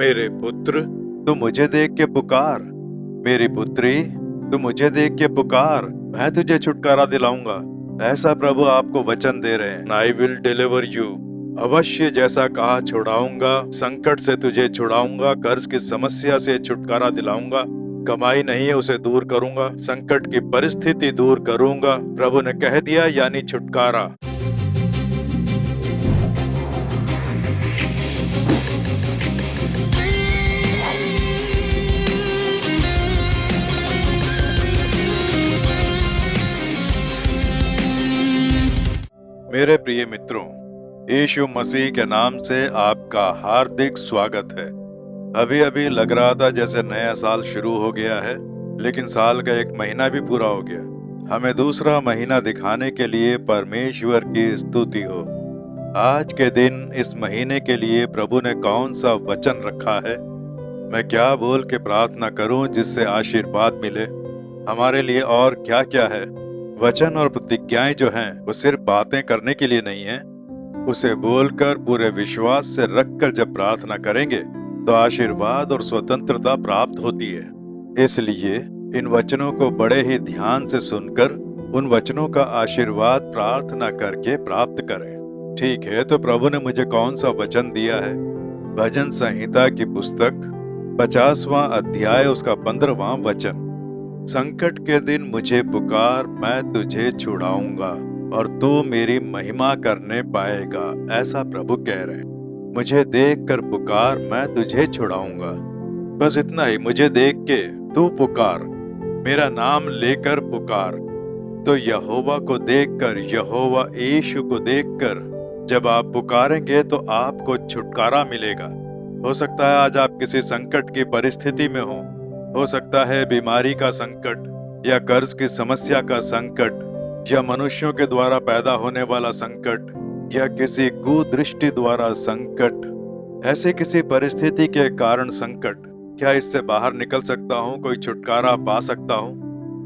मेरे पुत्र, तू मुझे देख के पुकार। मेरी पुत्री, तू मुझे देख के पुकार। मैं तुझे छुटकारा दिलाऊंगा। ऐसा प्रभु आपको वचन दे रहे हैं। I will deliver you. अवश्य जैसा कहा छुड़ाऊंगा, संकट से तुझे छुड़ाऊंगा, कर्ज की समस्या से छुटकारा दिलाऊंगा। कमाई नहीं है उसे दूर करूंगा, संकट की परिस्थिति दूर करूंगा। प्रभु ने कह दिया, यानी छुटकारा। मेरे प्रिय मित्रों, यीशु मसीह के नाम से आपका हार्दिक स्वागत है। अभी अभी लग रहा था जैसे नया साल शुरू हो गया है, लेकिन साल का एक महीना भी पूरा हो गया। हमें दूसरा महीना दिखाने के लिए परमेश्वर की स्तुति हो। आज के दिन, इस महीने के लिए प्रभु ने कौन सा वचन रखा है? मैं क्या बोल के प्रार्थना करूं जिससे आशीर्वाद मिले हमारे लिए? और क्या क्या है? वचन और प्रतिज्ञाएं जो हैं, वो सिर्फ बातें करने के लिए नहीं है। उसे बोलकर पूरे विश्वास से रखकर जब प्रार्थना करेंगे तो आशीर्वाद और स्वतंत्रता प्राप्त होती है। इसलिए इन वचनों को बड़े ही ध्यान से सुनकर उन वचनों का आशीर्वाद प्रार्थना करके प्राप्त करें। ठीक है, तो प्रभु ने मुझे कौन सा वचन दिया है? भजन संहिता की पुस्तक 50वां अध्याय, उसका 15वां वचन। संकट के दिन मुझे पुकार, मैं तुझे छुड़ाऊंगा और तू मेरी महिमा करने पाएगा। ऐसा प्रभु कह रहे हैं। मुझे देख कर पुकार, मैं तुझे छुड़ाऊंगा। बस इतना ही, मुझे देख के तू पुकार, मेरा नाम लेकर पुकार। तो यहोवा को देखकर, यहोवा यीशु को देखकर जब आप पुकारेंगे तो आपको छुटकारा मिलेगा। हो सकता है आज आप किसी संकट की परिस्थिति में हो सकता है बीमारी का संकट, या कर्ज की समस्या का संकट, या मनुष्यों के द्वारा पैदा होने वाला संकट, या किसी कुदृष्टि द्वारा संकट। ऐसे किसी परिस्थिति के कारण संकट, क्या इससे बाहर निकल सकता हूँ? कोई छुटकारा पा सकता हूँ?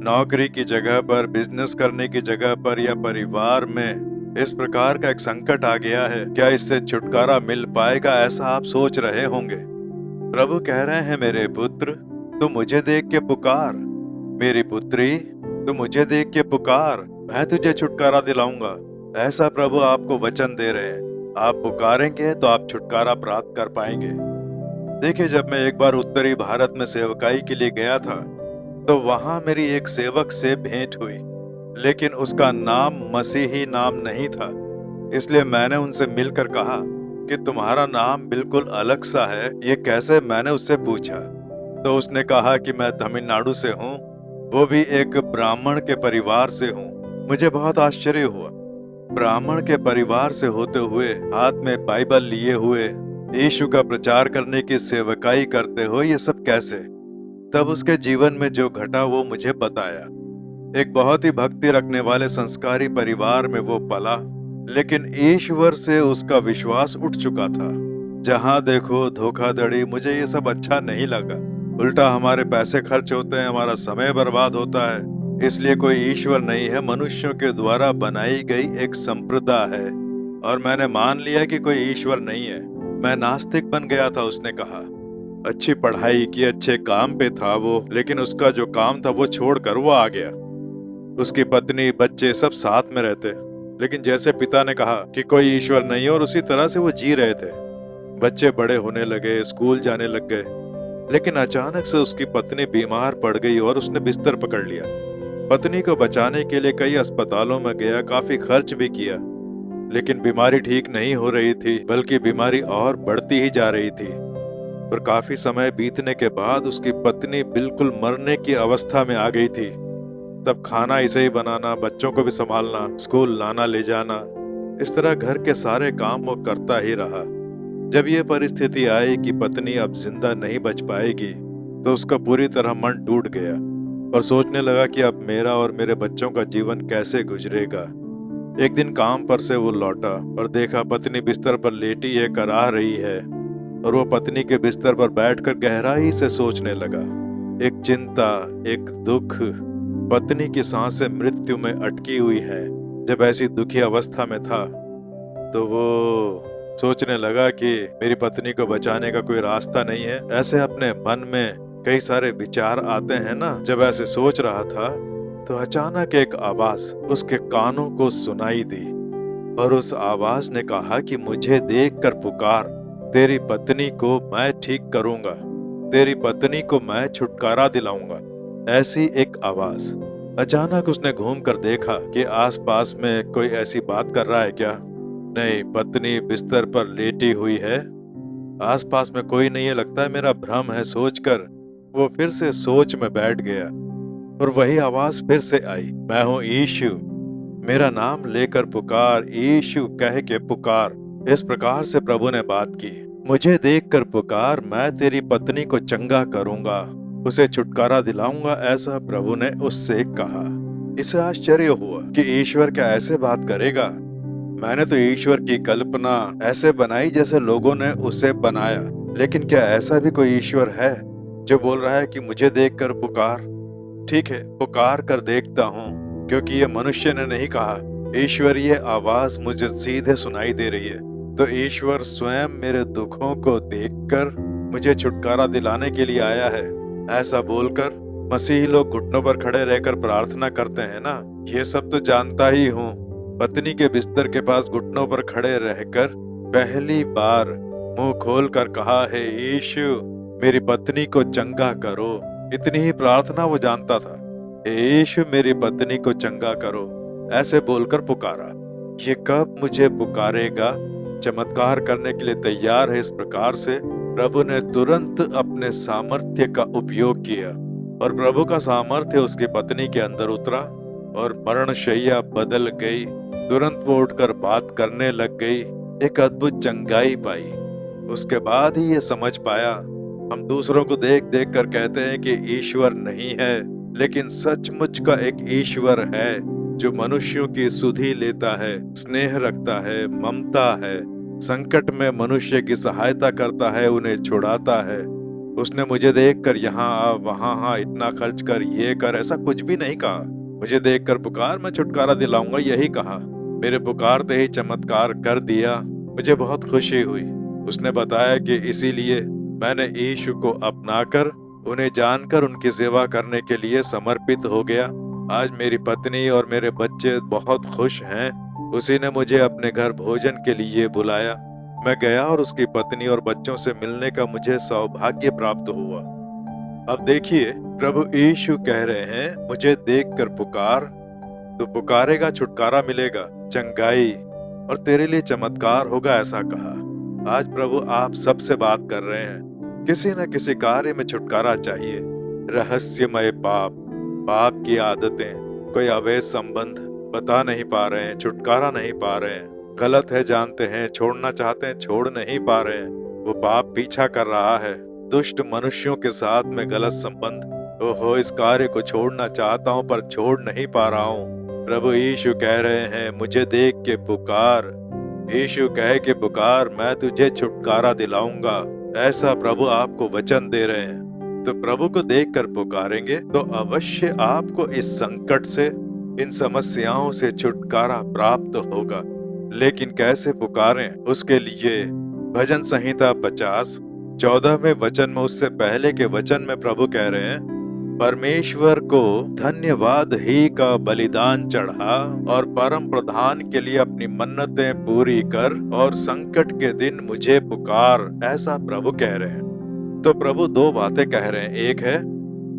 नौकरी की जगह पर, बिजनेस करने की जगह पर, या परिवार में इस प्रकार का एक संकट आ गया है, क्या इससे छुटकारा मिल पाएगा? ऐसा आप सोच रहे होंगे। प्रभु कह रहे हैं, मेरे पुत्र, तू मुझे देख के पुकार। मेरी पुत्री, तू मुझे देख के पुकार, मैं तुझे छुटकारा दिलाऊंगा। ऐसा प्रभु आपको वचन दे रहे हैं। आप पुकारेंगे तो आप छुटकारा प्राप्त कर पाएंगे। देखिए, जब मैं एक बार उत्तरी भारत में सेवकाई के लिए गया था, तो वहां मेरी एक सेवक से भेंट हुई, लेकिन उसका नाम मसीही नाम नहीं था। इसलिए मैंने उनसे मिलकर कहा कि तुम्हारा नाम बिल्कुल अलग सा है, ये कैसे? मैंने उससे पूछा तो उसने कहा कि मैं तमिलनाडु से हूँ, वो भी एक ब्राह्मण के परिवार से हूँ। मुझे बहुत आश्चर्य हुआ। ब्राह्मण के परिवार से होते हुए, हाथ में बाइबल लिए हुए, यीशु का प्रचार करने की सेवकाई करते हो, ये सब कैसे? तब उसके जीवन में जो घटा वो मुझे बताया। एक बहुत ही भक्ति रखने वाले संस्कारी परिवार में वो पला, लेकिन ईश्वर से उसका विश्वास उठ चुका था। जहां देखो धोखाधड़ी। मुझे ये सब अच्छा नहीं लगा। उल्टा हमारे पैसे खर्च होते हैं, हमारा समय बर्बाद होता है। इसलिए कोई ईश्वर नहीं है, मनुष्यों के द्वारा बनाई गई एक संप्रदाय है। और मैंने मान लिया कि कोई ईश्वर नहीं है। मैं नास्तिक बन गया था। उसने कहा, अच्छी पढ़ाई की, अच्छे काम पे था वो, लेकिन उसका जो काम था वो छोड़कर वो आ गया। उसकी पत्नी, बच्चे सब साथ में रहते, लेकिन जैसे पिता ने कहा कि कोई ईश्वर नहीं है, और उसी तरह से वो जी रहे थे। बच्चे बड़े होने लगे, स्कूल जाने लग गए, लेकिन अचानक से उसकी पत्नी बीमार पड़ गई और उसने बिस्तर पकड़ लिया। पत्नी को बचाने के लिए कई अस्पतालों में गया, काफी खर्च भी किया, लेकिन बीमारी ठीक नहीं हो रही थी, बल्कि बीमारी और बढ़ती ही जा रही थी। और काफी समय बीतने के बाद उसकी पत्नी बिल्कुल मरने की अवस्था में आ गई थी। तब खाना इसे ही बनाना, बच्चों को भी संभालना, स्कूल लाना ले जाना, इस तरह घर के सारे काम वो करता ही रहा। जब ये परिस्थिति आई कि पत्नी अब जिंदा नहीं बच पाएगी, तो उसका पूरी तरह मन टूट गया और सोचने लगा कि अब मेरा और मेरे बच्चों का जीवन कैसे गुजरेगा। एक दिन काम पर से वो लौटा और देखा पत्नी बिस्तर पर लेटी है, कराह रही है, और वो पत्नी के बिस्तर पर बैठकर गहराई से सोचने लगा। एक चिंता, एक दुख, पत्नी की सांसें मृत्यु में अटकी हुई है। जब ऐसी दुखी अवस्था में था, तो वो सोचने लगा कि मेरी पत्नी को बचाने का कोई रास्ता नहीं है। ऐसे अपने मन में कई सारे विचार आते हैं ना। जब ऐसे सोच रहा था तो अचानक एक आवाज उसके कानों को सुनाई दी और उस आवाज ने कहा कि मुझे देखकर पुकार, तेरी पत्नी को मैं ठीक करूंगा, तेरी पत्नी को मैं छुटकारा दिलाऊंगा। ऐसी एक आवाज। अचानक उसने घूमकर देखा कि आसपास में कोई ऐसी बात कर रहा है क्या। नहीं, पत्नी बिस्तर पर लेटी हुई है। आसपास में कोई नहीं है, लगता है मेरा भ्रम है सोचकर वो फिर से सोच में बैठ गया और वही आवाज फिर से आई, मैं हूं यीशु, मेरा नाम लेकर पुकार, यीशु कह के पुकार। इस प्रकार से प्रभु ने बात की, मुझे देखकर पुकार, मैं तेरी पत्नी को चंगा करूंगा, उसे छुटकारा दिलाऊंगा, ऐसा प्रभु ने उससे कहा। इसे आश्चर्य हुआ कि ईश्वर क्या ऐसे बात करेगा। मैंने तो ईश्वर की कल्पना ऐसे बनाई जैसे लोगों ने उसे बनाया, लेकिन क्या ऐसा भी कोई ईश्वर है जो बोल रहा है कि मुझे देखकर पुकार। ठीक है, पुकार कर देखता हूँ, क्योंकि ये मनुष्य ने नहीं कहा। ईश्वरीय आवाज मुझे सीधे सुनाई दे रही है, तो ईश्वर स्वयं मेरे दुखों को देखकर मुझे छुटकारा दिलाने के लिए आया है। ऐसा बोलकर मसीही लोग घुटनों पर खड़े रहकर प्रार्थना करते हैं ना, ये सब तो जानता ही हूँ। पत्नी के बिस्तर के पास घुटनों पर खड़े रहकर पहली बार मुंह खोलकर कहा है, यीशु मेरी पत्नी को चंगा करो। इतनी ही प्रार्थना वो जानता था, यीशु मेरी पत्नी को चंगा करो, ऐसे बोलकर पुकारा। ये कब मुझे पुकारेगा, चमत्कार करने के लिए तैयार है। इस प्रकार से प्रभु ने तुरंत अपने सामर्थ्य का उपयोग किया और प्रभु का सामर्थ्य उसकी पत्नी के अंदर उतरा और मरणशैया बदल गई। तुरंत वो उठकर बात करने लग गई, एक अद्भुत चंगाई पाई। उसके बाद ही ये समझ पाया, हम दूसरों को देख देख कर कहते हैं कि ईश्वर नहीं है, लेकिन सचमुच का एक ईश्वर है जो मनुष्यों की सुधि लेता है, स्नेह रखता है, ममता है, संकट में मनुष्य की सहायता करता है, उन्हें छुड़ाता है। उसने मुझे देखकर यहाँ आ, वहाँ हाँ, इतना खर्च कर, ये कर, ऐसा कुछ भी नहीं कहा। मुझे देखकर पुकार, मैं छुटकारा दिलाऊंगा, यही कहा। मेरे पुकारते ही चमत्कार कर दिया। मुझे बहुत खुशी हुई। उसने बताया कि इसीलिए मैंने यीशु को अपनाकर, उन्हें जानकर उनकी सेवा करने के लिए समर्पित हो गया। आज मेरी पत्नी और मेरे बच्चे बहुत खुश हैं। उसी ने मुझे अपने घर भोजन के लिए बुलाया। मैं गया और उसकी पत्नी और बच्चों से मिलने का मुझे सौभाग्य प्राप्त हुआ। अब देखिए, प्रभु यीशु कह रहे हैं, मुझे देखकर पुकार, तो पुकारेगा, छुटकारा मिलेगा, चंगाई और तेरे लिए चमत्कार होगा, ऐसा कहा। आज प्रभु आप सबसे बात कर रहे हैं। किसी न किसी कार्य में छुटकारा चाहिए। रहस्यमय पाप, पाप की आदतें, कोई अवैध संबंध बता नहीं पा रहे हैं, छुटकारा नहीं पा रहे हैं, गलत है जानते हैं, छोड़ना चाहते हैं, छोड़ नहीं पा रहे हैं, वो पाप पीछा कर रहा है। दुष्ट मनुष्यों के साथ में गलत संबंध, ओहो, इस कार्य को छोड़ना चाहता हूँ पर छोड़ नहीं पा रहा हूँ। प्रभु यीशु कह रहे हैं, मुझे देख के पुकार, यीशु कह के पुकार, मैं तुझे छुटकारा दिलाऊंगा, ऐसा प्रभु आपको वचन दे रहे हैं। तो प्रभु को देखकर पुकारेंगे तो अवश्य आपको इस संकट से, इन समस्याओं से छुटकारा प्राप्त होगा। लेकिन कैसे पुकारें, उसके लिए भजन संहिता 50:14वें वचन में, उससे पहले के वचन में प्रभु कह रहे हैं, परमेश्वर को धन्यवाद ही का बलिदान चढ़ा और परम प्रधान के लिए अपनी मन्नतें पूरी कर और संकट के दिन मुझे पुकार, ऐसा प्रभु कह रहे हैं। तो प्रभु दो बातें कह रहे हैं। एक है,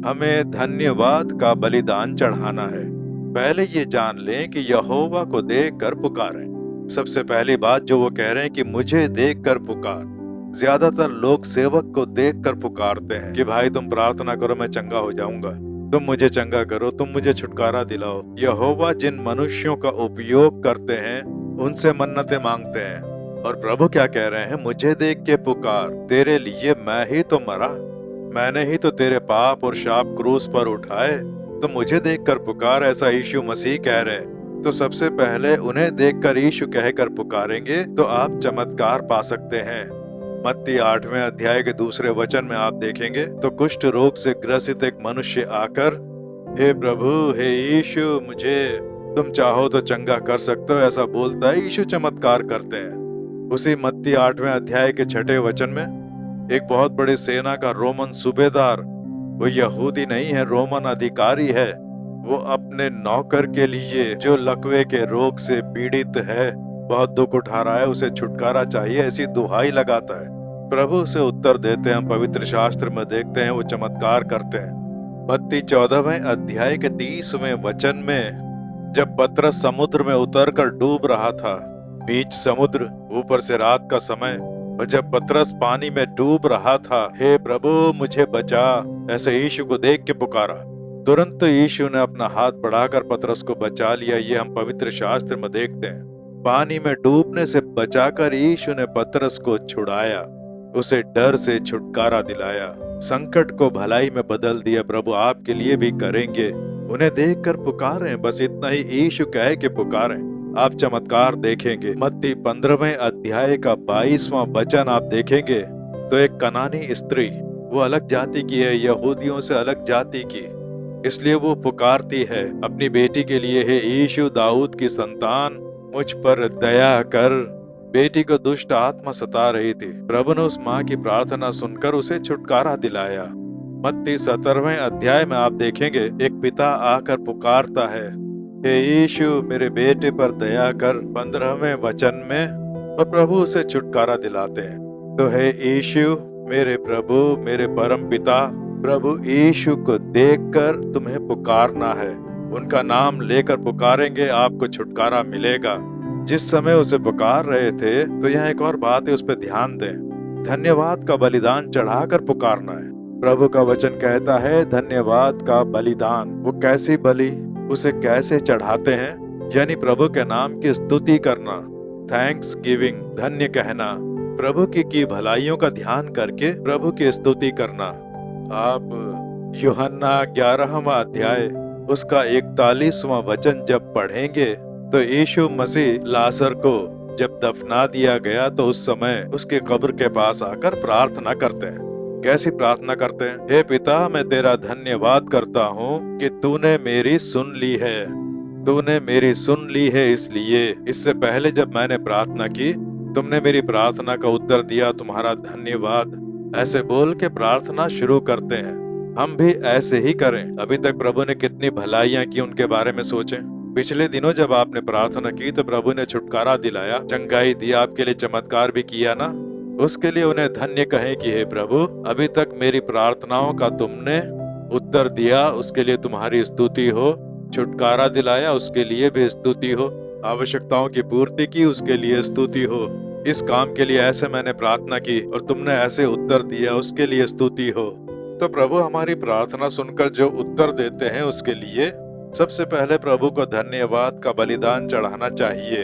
हमें धन्यवाद का बलिदान चढ़ाना है। पहले ये जान लें कि यहोवा को देख कर पुकारें। सबसे पहली बात जो वो कह रहे हैं कि मुझे देख कर पुकार। ज्यादातर लोग सेवक को देखकर पुकारते हैं कि भाई तुम प्रार्थना करो, मैं चंगा हो जाऊंगा, तुम मुझे चंगा करो, तुम मुझे छुटकारा दिलाओ। यहोवा जिन मनुष्यों का उपयोग करते हैं उनसे मन्नतें मांगते हैं। और प्रभु क्या कह रहे हैं, मुझे देख के पुकार, तेरे लिए मैं ही तो मरा, मैंने ही तो तेरे पाप और शाप क्रूस पर उठाए, तो मुझे देखकर पुकार, ऐसा यीशु मसीह कह रहे हैं। तो सबसे पहले उन्हें देखकर यीशु कहकर पुकारेंगे तो आप चमत्कार पा सकते हैं। मत्ती 8वें अध्याय के दूसरे वचन में आप देखेंगे तो कुष्ठ रोग से ग्रसित एक मनुष्य आकर, हे प्रभु, हे यीशु, मुझे तुम चाहो तो चंगा कर सकते हो, ऐसा बोलता है। यीशु चमत्कार करते हैं। उसी मत्ती 8वें अध्याय के 6ठे वचन में एक बहुत बड़ी सेना का रोमन सूबेदार, वो यहूदी नहीं है, रोमन अधिकारी है, वो अपने नौकर के लिए जो लकवे के रोग से पीड़ित है, बहुत दुख उठा रहा है, उसे छुटकारा चाहिए, ऐसी दुहाई लगाता है। प्रभु उसे उत्तर देते हैं। हम पवित्र शास्त्र में देखते हैं वो चमत्कार करते हैं। मत्ती 14वें अध्याय के 30वें वचन में जब पतरस समुद्र में उतरकर डूब रहा था, बीच समुद्र, ऊपर से रात का समय, और जब पतरस पानी में डूब रहा था, हे प्रभु मुझे बचा, ऐसे यीशु को देख के पुकारा। तुरंत यीशु ने अपना हाथ बढ़ाकर पतरस को बचा लिया। ये हम पवित्र शास्त्र में देखते हैं। पानी में डूबने से बचाकर यीशु ने पतरस को छुड़ाया, उसे डर से छुटकारा दिलाया, संकट को भलाई में बदल दिया। प्रभु आपके लिए भी करेंगे। उन्हें देखकर पुकारें, बस इतना ही यीशु कहे कि पुकारें, आप चमत्कार देखेंगे। मत्ती 15वें अध्याय का 22वां वचन आप देखेंगे तो एक कनानी स्त्री, वो अलग जाति की है, यहूदियों से अलग जाति की, इसलिए वो पुकारती है अपनी बेटी के लिए, हे यीशु दाऊद की संतान, मुझ पर दया कर। बेटी को दुष्ट आत्मा सता रही थी। प्रभु ने उस माँ की प्रार्थना सुनकर उसे छुटकारा दिलाया। मत्ती 17वें अध्याय में आप देखेंगे एक पिता आकर पुकारता है, हे यीशु मेरे बेटे पर दया कर, 15वें वचन में, और प्रभु उसे छुटकारा दिलाते हैं। तो हे यीशु मेरे प्रभु, मेरे परम पिता, प्रभु यीशु को देखकर तुम्हें पुकारना है। उनका नाम लेकर पुकारेंगे, आपको छुटकारा मिलेगा। जिस समय उसे पुकार रहे थे, तो यहाँ एक और बात है, उस पर ध्यान दें। धन्यवाद का बलिदान चढ़ाकर पुकारना है। प्रभु का वचन कहता है धन्यवाद का बलिदान। वो कैसी बलि, उसे कैसे चढ़ाते हैं? यानी प्रभु के नाम की स्तुति करना, थैंक्स गिविंग, धन्य कहना, प्रभु की भलाइयों का ध्यान करके प्रभु की स्तुति करना। आप यूहन्ना 11वां अध्याय उसका 41वां वचन जब पढ़ेंगे तो यीशु मसीह लाजर को जब दफना दिया गया तो उस समय उसके कब्र के पास आकर प्रार्थना करते हैं। कैसी प्रार्थना करते हैं? हे पिता, मैं तेरा धन्यवाद करता हूँ कि तूने मेरी सुन ली है, तूने मेरी सुन ली है। इसलिए इससे पहले जब मैंने प्रार्थना की, तुमने मेरी प्रार्थना का उत्तर दिया, तुम्हारा धन्यवाद। ऐसे बोल के प्रार्थना शुरू करते हैं। हम भी ऐसे ही करें। अभी तक प्रभु ने कितनी भलाइयां की उनके बारे में सोचें। पिछले दिनों जब आपने प्रार्थना की तो प्रभु ने छुटकारा दिलाया, चंगाई दी, आपके लिए चमत्कार भी किया ना, उसके लिए उन्हें धन्य कहें कि हे प्रभु, अभी तक मेरी प्रार्थनाओं का तुमने उत्तर दिया, उसके लिए तुम्हारी स्तुति हो। छुटकारा दिलाया, उसके लिए भी स्तुति हो। आवश्यकताओं की पूर्ति की, उसके लिए स्तुति हो। इस काम के लिए ऐसे मैंने प्रार्थना की और तुमने ऐसे उत्तर दिया, उसके लिए स्तुति हो। तो प्रभु हमारी प्रार्थना सुनकर जो उत्तर देते हैं उसके लिए सबसे पहले प्रभु को धन्यवाद का बलिदान चढ़ाना चाहिए।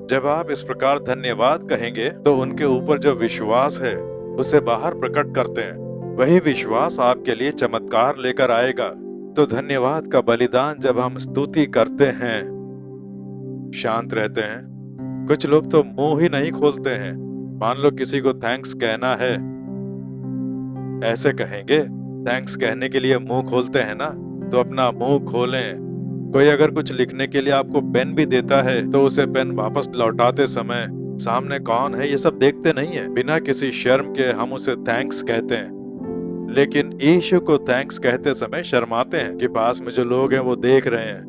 जब आप इस प्रकार धन्यवाद कहेंगे तो उनके ऊपर जो विश्वास है उसे बाहर प्रकट करते हैं। वही विश्वास आपके लिए चमत्कार लेकर आएगा। तो धन्यवाद का बलिदान जब हम स्तुति करते हैं, शांत रहते हैं। कुछ लोग तो मुंह ही नहीं खोलते हैं। मान लो किसी को थैंक्स कहना है, ऐसे कहेंगे, थैंक्स कहने के लिए मुंह खोलते हैं ना, तो अपना मुंह खोलें। कोई अगर कुछ लिखने के लिए आपको पेन भी देता है तो उसे पेन वापस लौटाते समय सामने कौन है ये सब देखते नहीं है। बिना किसी शर्म के हम उसे थैंक्स कहते हैं। लेकिन यीशु को थैंक्स कहते समय शर्माते हैं कि पास में जो लोग हैं वो देख रहे हैं।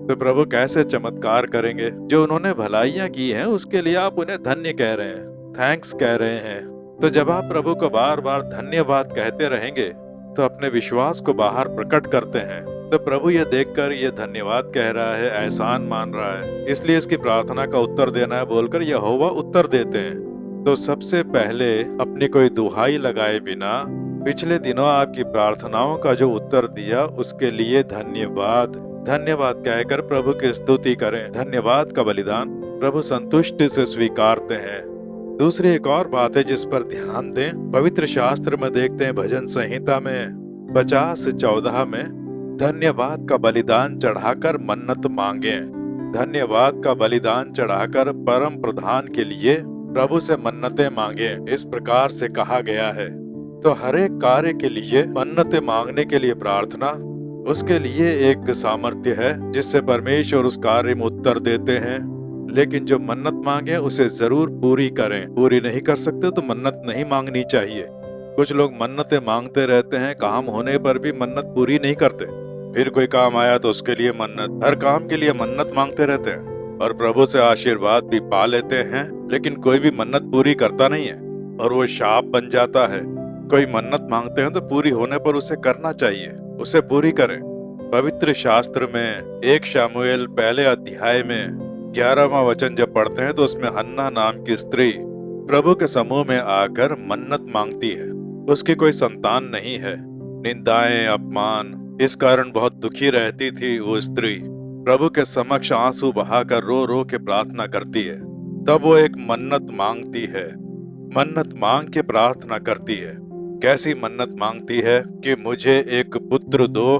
तो प्रभु कैसे चमत्कार करेंगे? जो उन्होंने भलाइयां की हैं उसके लिए आप उन्हें धन्य कह रहे हैं, थैंक्स कह रहे हैं। तो जब आप प्रभु को बार बार धन्यवाद कहते रहेंगे तो अपने विश्वास को बाहर प्रकट करते हैं। तो प्रभु ये देखकर ये धन्यवाद कह रहा है, एहसान मान रहा है, इसलिए इसकी प्रार्थना का उत्तर देना है बोलकर यहोवा उत्तर देते हैं। तो सबसे पहले अपनी कोई दुहाई लगाए बिना पिछले दिनों आपकी प्रार्थनाओं का जो उत्तर दिया उसके लिए धन्यवाद, धन्यवाद कहकर प्रभु की स्तुति करें। धन्यवाद का बलिदान प्रभु संतुष्टि से स्वीकारते हैं। दूसरी एक और बात है जिस पर ध्यान दें। पवित्र शास्त्र में देखते हैं भजन संहिता में 50:14 में धन्यवाद का बलिदान चढ़ाकर मन्नत मांगे। धन्यवाद का बलिदान चढ़ाकर परम प्रधान के लिए प्रभु से मन्नतें मांगे, इस प्रकार से कहा गया है। तो हर एक कार्य के लिए मन्नतें मांगने के लिए प्रार्थना, उसके लिए एक सामर्थ्य है जिससे परमेश्वर उस कार्य में उत्तर देते हैं। लेकिन जो मन्नत मांगे उसे जरूर पूरी करें। पूरी नहीं कर सकते तो मन्नत नहीं मांगनी चाहिए। कुछ लोग मन्नतें मांगते रहते हैं, काम होने पर भी मन्नत पूरी नहीं करते। फिर कोई काम आया तो उसके लिए मन्नत, हर काम के लिए मन्नत मांगते रहते हैं और प्रभु से आशीर्वाद भी पा लेते हैं, लेकिन कोई भी मन्नत पूरी करता नहीं है और वो शाप बन जाता है। कोई मन्नत मांगते हैं तो पूरी होने पर उसे करना चाहिए, उसे पूरी करें। पवित्र शास्त्र में 1 शामुएल पहले अध्याय में 11वां वचन जब पढ़ते हैं तो उसमें हन्ना नाम की स्त्री प्रभु के समूह में आकर मन्नत मांगती है। उसकी कोई संतान नहीं है, निंदाएं, अपमान, इस कारण बहुत दुखी रहती थी। वो स्त्री प्रभु के समक्ष आंसू बहाकर रो रो के प्रार्थना करती है। तब वो एक मन्नत मांगती है, मन्नत मांग के प्रार्थना करती है। कैसी मन्नत मांगती है कि मुझे एक पुत्र दो,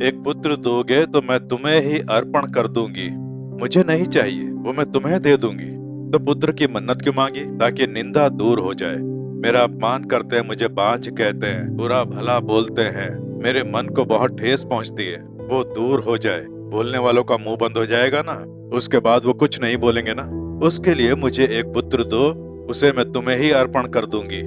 एक पुत्र दोगे तो मैं तुम्हें ही अर्पण कर दूंगी, मुझे नहीं चाहिए, वो मैं तुम्हें दे दूंगी। तो पुत्र की मन्नत क्यों मांगी? ताकि निंदा दूर हो जाए। मेरा अपमान करते हैं, मुझे बांझ कहते हैं, बुरा भला बोलते हैं, मेरे मन को बहुत ठेस पहुंचती है, वो दूर हो जाए। बोलने वालों का मुंह बंद हो जाएगा ना, उसके बाद वो कुछ नहीं बोलेंगे ना। उसके लिए मुझे एक पुत्र दो, उसे मैं तुम्हें ही अर्पण कर दूंगी।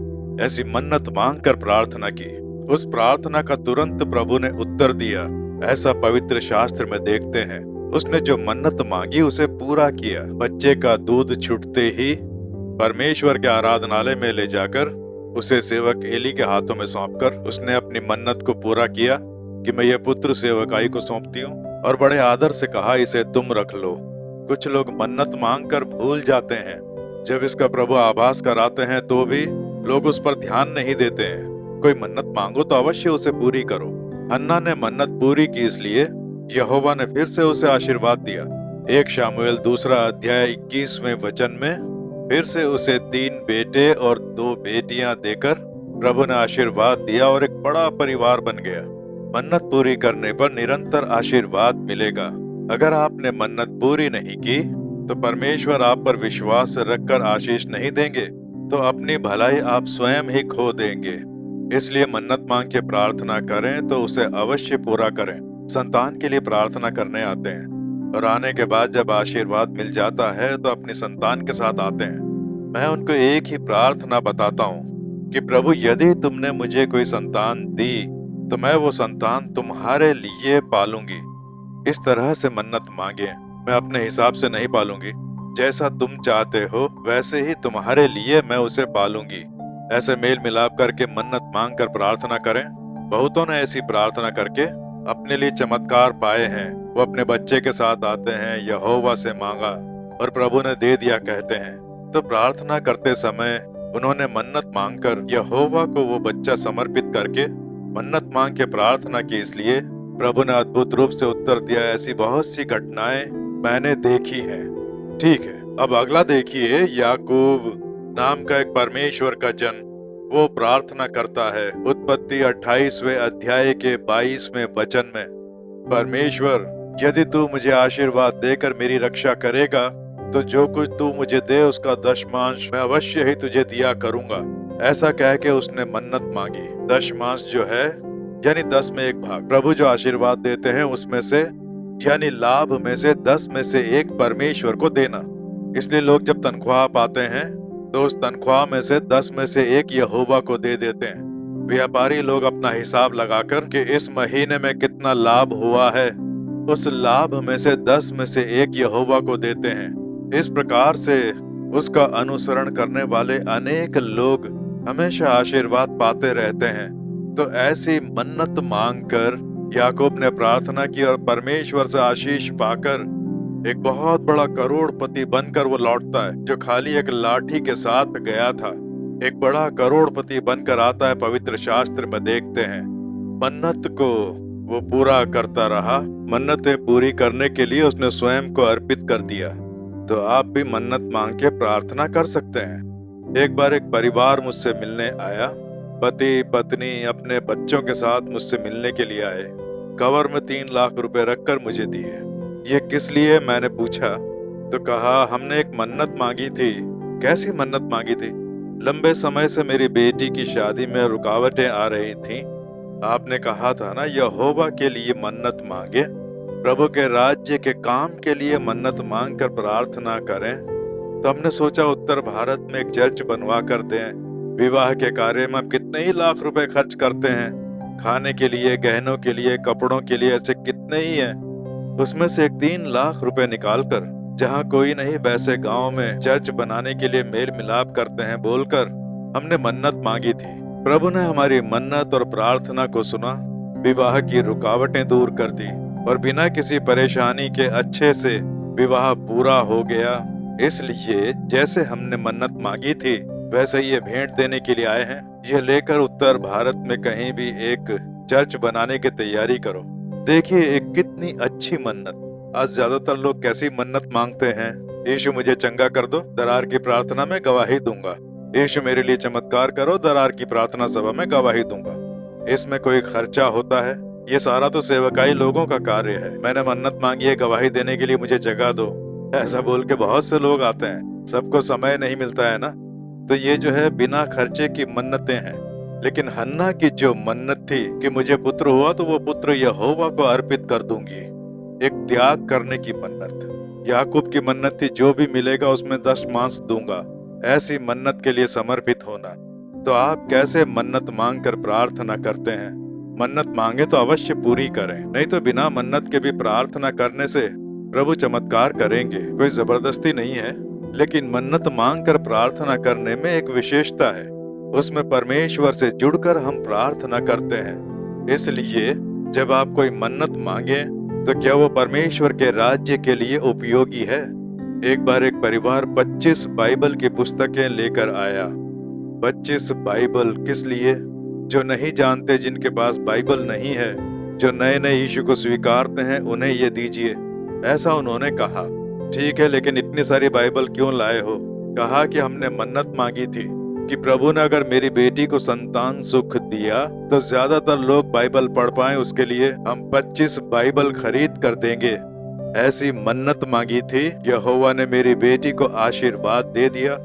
ऐसी मन्नत मांग कर प्रार्थना की। उस प्रार्थना का तुरंत प्रभु ने उत्तर दिया। ऐसा पवित्र शास्त्र में देखते हैं। उसने जो मन्नत मांगी उसे पूरा किया। बच्चे का दूध छूटते ही परमेश्वर के आराधनालय में ले जाकर उसे सेवक एली के हाथों में सौंपकर उसने अपनी मन्नत को पूरा किया कि मैं ये पुत्र सेवकाई को सौंपती हूँ, और बड़े आदर से कहा इसे तुम रख लो। कुछ लोग मन्नत मांगकर भूल जाते हैं। जब इसका प्रभु आभास कराते हैं तो भी लोग उस पर ध्यान नहीं देते हैं। कोई मन्नत मांगो तो अवश्य उसे पूरी करो। हन्ना ने मन्नत पूरी की, इसलिए यहोवा ने फिर से उसे आशीर्वाद दिया। 1 शामुएल 2 अध्याय 21वें वचन में फिर से उसे 3 बेटे और 2 बेटियां देकर प्रभु ने आशीर्वाद दिया और एक बड़ा परिवार बन गया। मन्नत पूरी करने पर निरंतर आशीर्वाद मिलेगा। अगर आपने मन्नत पूरी नहीं की तो परमेश्वर आप पर विश्वास रखकर आशीष नहीं देंगे, तो अपनी भलाई आप स्वयं ही खो देंगे। इसलिए मन्नत मांग के प्रार्थना करें तो उसे अवश्य पूरा करें। संतान के लिए प्रार्थना करने आते हैं और आने के बाद जब आशीर्वाद मिल जाता है तो अपनी संतान के साथ आते हैं। मैं उनको एक ही प्रार्थना बताता हूँ कि प्रभु यदि तुमने मुझे कोई संतान दी तो मैं वो संतान तुम्हारे लिए पालूंगी। इस तरह से मन्नत मांगे। मैं अपने हिसाब से नहीं पालूंगी, जैसा तुम चाहते हो वैसे ही तुम्हारे लिए मैं उसे पालूंगी। ऐसे मेल मिलाप करके मन्नत मांग कर प्रार्थना करें। बहुतों ने ऐसी प्रार्थना करके अपने लिए चमत्कार पाए हैं। वो अपने बच्चे के साथ आते हैं, यहोवा से मांगा और प्रभु ने दे दिया कहते हैं। तो प्रार्थना करते समय उन्होंने मन्नत मांगकर यहोवा को वो बच्चा समर्पित करके मन्नत मांग के प्रार्थना की, इसलिए प्रभु ने अद्भुत रूप से उत्तर दिया। ऐसी बहुत सी घटनाएं मैंने देखी हैं। ठीक है, अब अगला देखिए। याकूब नाम का एक परमेश्वर का जन, वो प्रार्थना करता है। उत्पत्ति 28वें अध्याय के 22वें वचन में, परमेश्वर यदि तू मुझे आशीर्वाद देकर मेरी रक्षा करेगा तो जो कुछ तू मुझे दे उसका दशमांश मैं अवश्य ही तुझे दिया करूंगा। ऐसा कह के उसने मन्नत मांगी। दशमांश जो है यानी 10 में 1 भाग। प्रभु जो आशीर्वाद देते हैं उसमें से यानी लाभ में से 10 में से 1 परमेश्वर को देना। इसलिए लोग जब तनख्वाह पाते हैं तो उस तनख्वाह में से 10 में से 1 यहोवा को दे देते हैं। व्यापारी लोग अपना हिसाब लगाकर कि इस महीने में कितना लाभ हुआ है, उस लाभ में से 10 में से 1 यहोवा को देते हैं। इस प्रकार से उसका अनुसरण करने वाले अनेक लोग हमेशा आशीर्वाद पाते रहते हैं। तो ऐसी मन्नत मांगकर याकूब ने प्रार्थना की और परमेश्वर से आशीष पाकर एक बहुत बड़ा करोड़पति बनकर वो लौटता है। जो खाली एक लाठी के साथ गया था, एक बड़ा करोड़पति बनकर आता है। पवित्र शास्त्र में देखते हैं मन्नत को वो पूरा करता रहा। मन्नतें पूरी करने के लिए उसने स्वयं को अर्पित कर दिया। तो आप भी मन्नत मांग के प्रार्थना कर सकते हैं। एक बार एक परिवार मुझसे मिलने आया। पति पत्नी अपने बच्चों के साथ मुझसे मिलने के लिए आए। कवर में 3 लाख रुपए रखकर मुझे दिए। ये किस लिए, मैंने पूछा तो कहा हमने एक मन्नत मांगी थी। कैसी मन्नत मांगी थी? लंबे समय से मेरी बेटी की शादी में रुकावटें आ रही थीं। आपने कहा था ना यहोवा के लिए मन्नत मांगे। प्रभु के राज्य के काम के लिए मन्नत मांग कर प्रार्थना करें। तो हमने सोचा उत्तर भारत में एक चर्च बनवा कर दें। विवाह के कार्य में अब कितने ही लाख रुपए खर्च करते हैं, खाने के लिए, गहनों के लिए, कपड़ों के लिए, ऐसे कितने ही हैं। उसमें से एक 3 लाख रुपए निकाल कर, जहाँ कोई नहीं वैसे गांव में चर्च बनाने के लिए मेल मिलाप करते हैं बोलकर हमने मन्नत मांगी थी। प्रभु ने हमारी मन्नत और प्रार्थना को सुना, विवाह की रुकावटें दूर कर दी और बिना किसी परेशानी के अच्छे से विवाह पूरा हो गया। इसलिए जैसे हमने मन्नत मांगी थी वैसे ये भेंट देने के लिए आए हैं। यह लेकर उत्तर भारत में कहीं भी एक चर्च बनाने की तैयारी करो। देखिए एक कितनी अच्छी मन्नत। आज ज्यादातर लोग कैसी मन्नत मांगते हैं, यीशु मुझे चंगा कर दो, दरार की प्रार्थना में गवाही दूंगा। यीशु मेरे लिए चमत्कार करो, दरार की प्रार्थना सभा में गवाही दूंगा। इसमें कोई खर्चा होता है? ये सारा तो सेवकाई लोगों का कार्य है। मैंने मन्नत मांगी है गवाही देने के लिए, मुझे जगह दो, ऐसा बोल के बहुत से लोग आते हैं। सबको समय नहीं मिलता है ना। तो ये जो है बिना खर्चे की मन्नतें हैं। लेकिन हन्ना की जो मन्नत थी कि मुझे पुत्र हुआ तो वो पुत्र यहोवा को अर्पित कर दूंगी, एक त्याग करने की मन्नत। याकूब की मन्नत थी जो भी मिलेगा उसमें 10 मांस दूंगा, ऐसी मन्नत के लिए समर्पित होना। तो आप कैसे मन्नत मांग कर प्रार्थना करते हैं? मन्नत मांगे तो अवश्य पूरी करें, नहीं तो बिना मन्नत के भी प्रार्थना करने से प्रभु चमत्कार करेंगे। कोई जबरदस्ती नहीं है, लेकिन मन्नत मांग कर प्रार्थना करने में एक विशेषता है। उसमें परमेश्वर से जुड़कर हम प्रार्थना करते हैं। इसलिए जब आप कोई मन्नत मांगे तो क्या वो परमेश्वर के राज्य के लिए उपयोगी है? एक बार एक परिवार 25 बाइबल की पुस्तकें लेकर आया। 25 बाइबल किस लिए? जो नहीं जानते, जिनके पास बाइबल नहीं है, जो नए नए यीशु को स्वीकारते हैं, उन्हें ये दीजिए, ऐसा उन्होंने कहा। ठीक है, लेकिन इतनी सारी बाइबल क्यों लाए हो? कहा कि हमने मन्नत मांगी थी कि प्रभु ने अगर मेरी बेटी को संतान सुख दिया तो ज्यादातर लोग बाइबल पढ़ पाएं, उसके लिए हम 25 बाइबल खरीद कर देंगे। ऐसी मन्नत मांगी थी। यहोवा ने मेरी बेटी को आशीर्वाद दे दिया,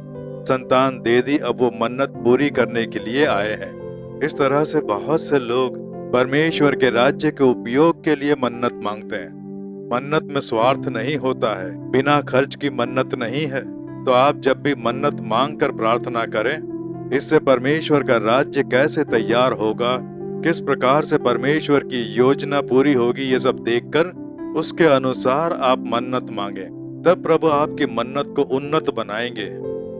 संतान दे दी। अब वो मन्नत पूरी करने के लिए आए हैं। इस तरह से बहुत से लोग परमेश्वर के राज्य के उपयोग के लिए मन्नत मांगते हैं। मन्नत में स्वार्थ नहीं होता है, बिना खर्च की मन्नत नहीं है। तो आप जब भी मन्नत मांग कर प्रार्थना करें, इससे परमेश्वर का राज्य कैसे तैयार होगा, किस प्रकार से परमेश्वर की योजना पूरी होगी, ये सब देखकर उसके अनुसार आप मन्नत मांगे। तब प्रभु आपकी मन्नत को उन्नत बनाएंगे।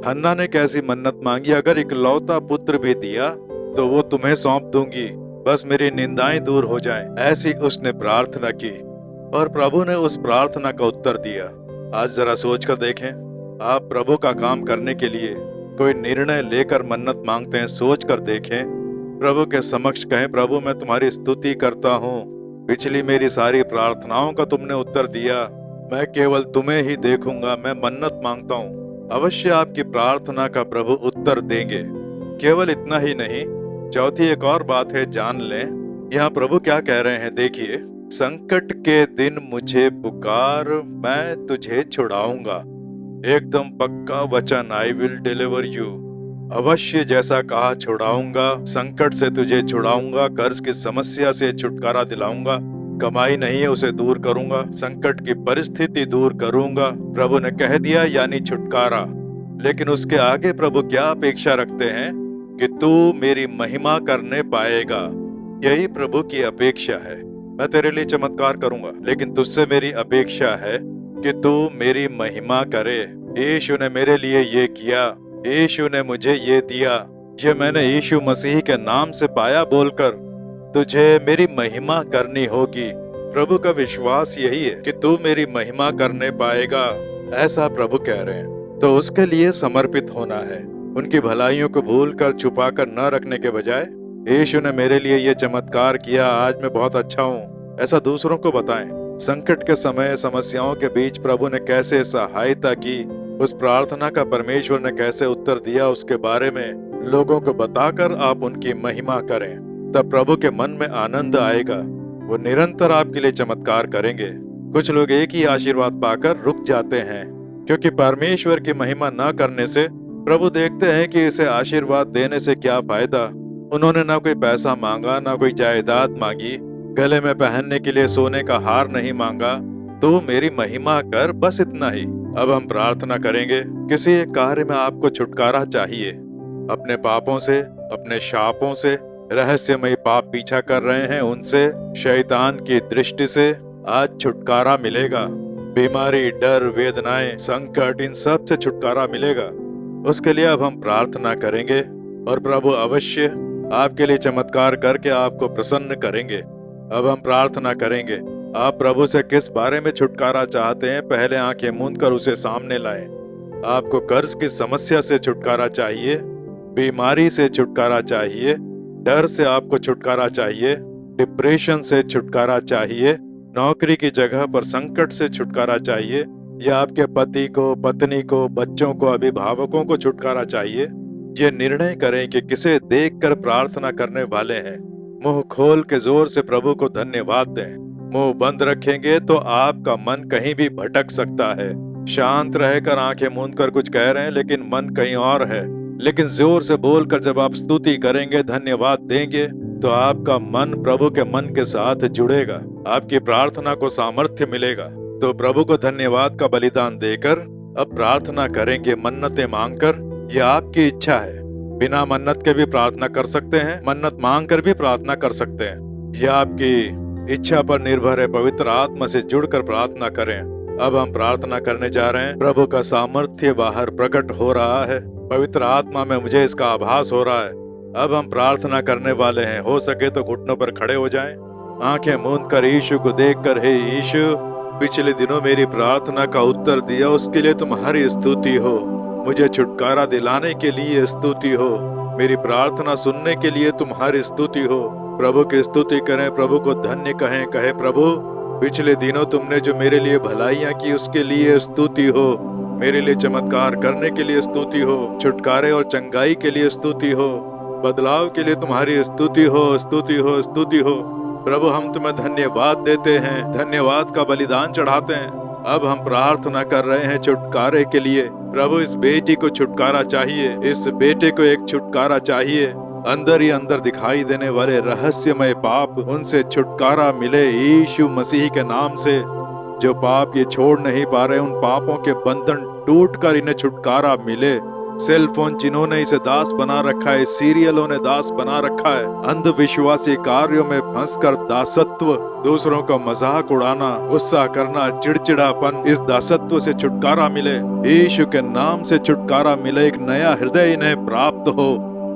हन्ना ने कैसी मन्नत मांगी? अगर इकलौता पुत्र भी दिया तो वो तुम्हें सौंप दूंगी, बस मेरी निंदाएं दूर हो जाएं। ऐसी उसने प्रार्थना की और प्रभु ने उस प्रार्थना का उत्तर दिया। आज जरा सोच कर देखें, आप प्रभु का काम करने के लिए कोई निर्णय लेकर मन्नत मांगते हैं, सोच कर देखें। प्रभु के समक्ष कहें, प्रभु मैं तुम्हारी स्तुति करता हूँ, पिछली मेरी सारी प्रार्थनाओं का तुमने उत्तर दिया, मैं केवल तुम्हें ही देखूंगा, मैं मन्नत मांगता हूँ। अवश्य आपकी प्रार्थना का प्रभु उत्तर देंगे। केवल इतना ही नहीं, चौथी एक और बात है, जान लें। यहाँ प्रभु क्या कह रहे हैं, देखिए, संकट के दिन मुझे पुकार, मैं तुझे छुड़ाऊंगा। एकदम पक्का वचन, आई विल डिलीवर यू। अवश्य जैसा कहा छुड़ाऊंगा, संकट से तुझे छुड़ाऊंगा, कर्ज की समस्या से छुटकारा दिलाऊंगा, कमाई नहीं है उसे दूर करूंगा, संकट की परिस्थिति दूर करूंगा। प्रभु ने कह दिया यानी छुटकारा। लेकिन उसके आगे प्रभु क्या अपेक्षा रखते हैं कि तू मेरी महिमा करने पाएगा। यही प्रभु की अपेक्षा है। मैं तेरे लिए चमत्कार करूंगा, लेकिन तुझसे मेरी अपेक्षा है कि तू मेरी महिमा करे। यीशु ने मेरे लिए ये किया, यीशु ने मुझे ये दिया, ये मैंने यीशु मसीह के नाम से पाया बोलकर तुझे मेरी महिमा करनी होगी। प्रभु का विश्वास यही है कि तू मेरी महिमा करने पाएगा, ऐसा प्रभु कह रहे हैं। तो उसके लिए समर्पित होना है, उनकी भलाइयों को भूल कर छुपा कर न रखने के बजाय, यीशु ने मेरे लिए ये चमत्कार किया, आज मैं बहुत अच्छा हूँ, ऐसा दूसरों को बताएं। संकट के समय, समस्याओं के बीच प्रभु ने कैसे सहायता की, उस प्रार्थना का परमेश्वर ने कैसे उत्तर दिया, उसके बारे में लोगों को बताकर आप उनकी महिमा करें। तब प्रभु के मन में आनंद आएगा, वो निरंतर आपके लिए चमत्कार करेंगे। कुछ लोग एक ही आशीर्वाद पाकर रुक जाते हैं, क्योंकि परमेश्वर की महिमा न करने से प्रभु देखते हैं कि इसे आशीर्वाद देने से क्या फायदा। उन्होंने ना कोई पैसा मांगा, ना कोई जायदाद मांगी, गले में पहनने के लिए सोने का हार नहीं मांगा, तो मेरी महिमा कर, बस इतना ही। अब हम प्रार्थना करेंगे। किसी एक कार्य में आपको छुटकारा चाहिए, अपने पापों से, अपने शापों से, रहस्यमय पाप पीछा कर रहे हैं उनसे, शैतान की दृष्टि से आज छुटकारा मिलेगा। बीमारी, डर, वेदनाएं, संकट, इन सब से छुटकारा मिलेगा। उसके लिए अब हम प्रार्थना करेंगे और प्रभु अवश्य आपके लिए चमत्कार करके आपको प्रसन्न करेंगे। अब हम प्रार्थना करेंगे। आप प्रभु से किस बारे में छुटकारा चाहते हैं, पहले आंखें मूंद कर उसे सामने लाएं। आपको कर्ज की समस्या से छुटकारा चाहिए, बीमारी से छुटकारा चाहिए, डर से आपको छुटकारा चाहिए, डिप्रेशन से छुटकारा चाहिए, नौकरी की जगह पर संकट से छुटकारा चाहिए, या आपके पति को, पत्नी को, बच्चों को, अभिभावकों को छुटकारा चाहिए। ये निर्णय करें कि किसे देखकर प्रार्थना करने वाले हैं। मुंह खोल के जोर से प्रभु को धन्यवाद दें। मुंह बंद रखेंगे तो आपका मन कहीं भी भटक सकता है। शांत रहकर आंखें मूंद कर कुछ कह रहे हैं लेकिन मन कहीं और है। लेकिन जोर से बोलकर जब आप स्तुति करेंगे, धन्यवाद देंगे, तो आपका मन प्रभु के मन के साथ जुड़ेगा, आपकी प्रार्थना को सामर्थ्य मिलेगा। तो प्रभु को धन्यवाद का बलिदान देकर अब प्रार्थना करेंगे, मन्नतें मांगकर। यह आपकी इच्छा है। बिना मन्नत के भी प्रार्थना कर सकते हैं, मन्नत मांगकर भी प्रार्थना कर सकते हैं। यह आपकी इच्छा पर निर्भर है। पवित्र आत्मा से जुड़कर प्रार्थना करें। अब हम प्रार्थना करने जा रहे हैं। प्रभु का सामर्थ्य बाहर प्रकट हो रहा है। पवित्र आत्मा में मुझे इसका आभास हो रहा है। अब हम प्रार्थना करने वाले हैं। हो सके तो घुटनों पर खड़े हो जाएं, आंखें मूंद कर यीशु को देखकर, हे यीशु, पिछले दिनों मेरी प्रार्थना का उत्तर दिया, उसके लिए तुम्हारी स्तुति हो। मुझे छुटकारा दिलाने के लिए स्तुति हो। मेरी प्रार्थना सुनने के लिए तुम्हारी स्तुति हो। प्रभु की स्तुति करें, प्रभु को धन्य कहें। कहे, प्रभु पिछले दिनों तुमने जो मेरे लिए भलाइयां की उसके लिए स्तुति हो। मेरे लिए चमत्कार करने के लिए स्तुति हो। छुटकारे और चंगाई के लिए स्तुति हो। बदलाव के लिए तुम्हारी स्तुति हो, स्तुति हो, स्तुति हो। प्रभु हम तुम्हें धन्यवाद देते हैं, धन्यवाद का बलिदान चढ़ाते हैं। अब हम प्रार्थना कर रहे हैं छुटकारे के लिए। प्रभु इस बेटी को छुटकारा चाहिए, इस बेटे को एक छुटकारा चाहिए। अंदर ही अंदर दिखाई देने वाले रहस्यमय पाप, उनसे छुटकारा मिले यीशु मसीह के नाम से। जो पाप ये छोड़ नहीं पा रहे, उन पापों के बंधन टूटकर इन्हें छुटकारा मिले। सेल फोन जिन्होंने इसे दास बना रखा है, सीरियलों ने दास बना रखा है, अंधविश्वासी कार्यों में फंसकर दासत्व, दूसरों का मजाक उड़ाना, गुस्सा करना, चिड़चिड़ापन, इस दासत्व से छुटकारा मिले। यीशु के नाम से छुटकारा मिले। एक नया हृदय इन्हें प्राप्त हो।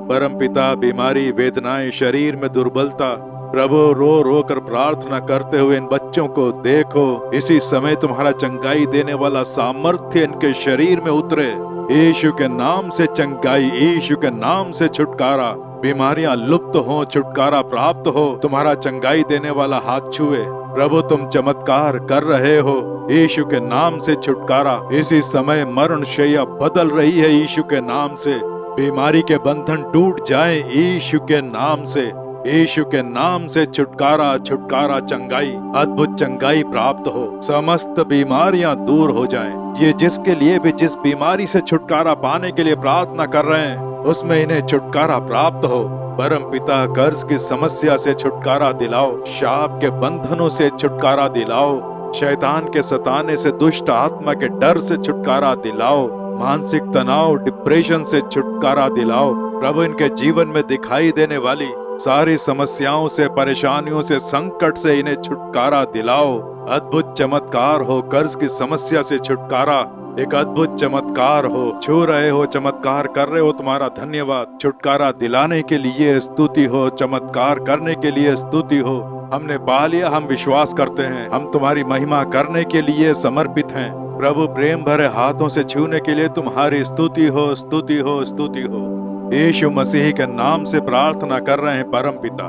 परम पिता, बीमारी, वेदनाएं, शरीर में दुर्बलता, प्रभु रो रो कर प्रार्थना करते हुए इन बच्चों को देखो। इसी समय तुम्हारा चंगाई देने वाला सामर्थ्य इनके शरीर में उतरे। यीशु के नाम से चंगाई, यीशु के नाम से छुटकारा। बीमारियां लुप्त हो, छुटकारा प्राप्त हो। तुम्हारा चंगाई देने वाला हाथ छुए। प्रभु तुम चमत्कार कर रहे हो। यीशु के नाम से छुटकारा। इसी समय मरण शैया बदल रही है यीशु के नाम से। बीमारी के बंधन टूट जाए यीशु के नाम से। यीशु के नाम से छुटकारा, छुटकारा, चंगाई, अद्भुत चंगाई प्राप्त हो। समस्त बीमारियां दूर हो जाएं। ये जिसके लिए भी जिस बीमारी से छुटकारा पाने के लिए प्रार्थना कर रहे हैं, उसमें इन्हें छुटकारा प्राप्त हो। परम पिता, कर्ज की समस्या से छुटकारा दिलाओ। शाप के बंधनों से छुटकारा दिलाओ। शैतान के सताने से, दुष्ट आत्मा के डर से छुटकारा दिलाओ। मानसिक तनाव, डिप्रेशन से छुटकारा दिलाओ। प्रभु इनके जीवन में दिखाई देने वाली सारी समस्याओं से, परेशानियों से, संकट से इन्हें छुटकारा दिलाओ। अद्भुत चमत्कार हो। कर्ज की समस्या से छुटकारा, एक अद्भुत चमत्कार हो। छू रहे हो, चमत्कार कर रहे हो, तुम्हारा धन्यवाद। छुटकारा दिलाने के लिए स्तुति हो, चमत्कार करने के लिए स्तुति हो। हमने पा लिया, हम विश्वास करते हैं। हम तुम्हारी महिमा करने के लिए समर्पित हैं। प्रभु प्रेम भरे हाथों से छूने के लिए तुम्हारी स्तुति हो, स्तुति हो, स्तुति हो। यीशु मसीह के नाम से प्रार्थना कर रहे हैं परम पिता।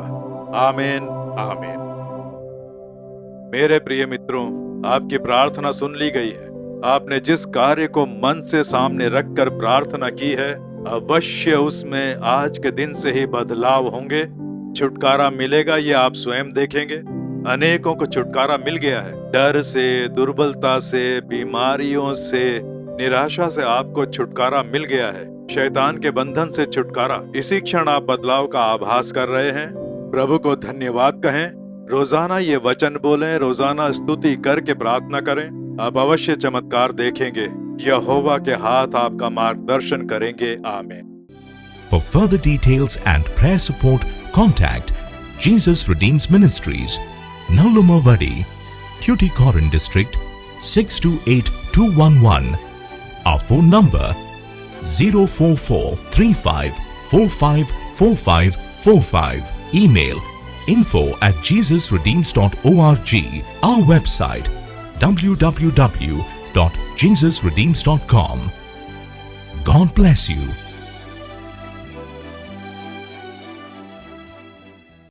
आमीन, आमीन। मेरे प्रिय मित्रों, आपकी प्रार्थना सुन ली गई है। आपने जिस कार्य को मन से सामने रखकर प्रार्थना की है, अवश्य उसमें आज के दिन से ही बदलाव होंगे। छुटकारा मिलेगा, ये आप स्वयं देखेंगे। अनेकों को छुटकारा मिल गया है। डर से, दुर्बलता से, बीमारियों से, निराशा से आपको छुटकारा मिल गया है। शैतान के बंधन से छुटकारा। इसी क्षण आप बदलाव का आभास कर रहे हैं। प्रभु को धन्यवाद कहें। रोजाना ये वचन बोलें, रोजाना स्तुति करके प्रार्थना करें। आप अवश्य चमत्कार देखेंगे। यहोवा के हाथ आपका मार्गदर्शन करेंगे। आमीन। For further details and prayer support, contact Jesus Redeems Ministries, Nallumavadi, Tuticorin District, 628211. Our phone number 04435454545. Email info@jesusredeems.org. Our website www.jesusredeems.com. God bless you.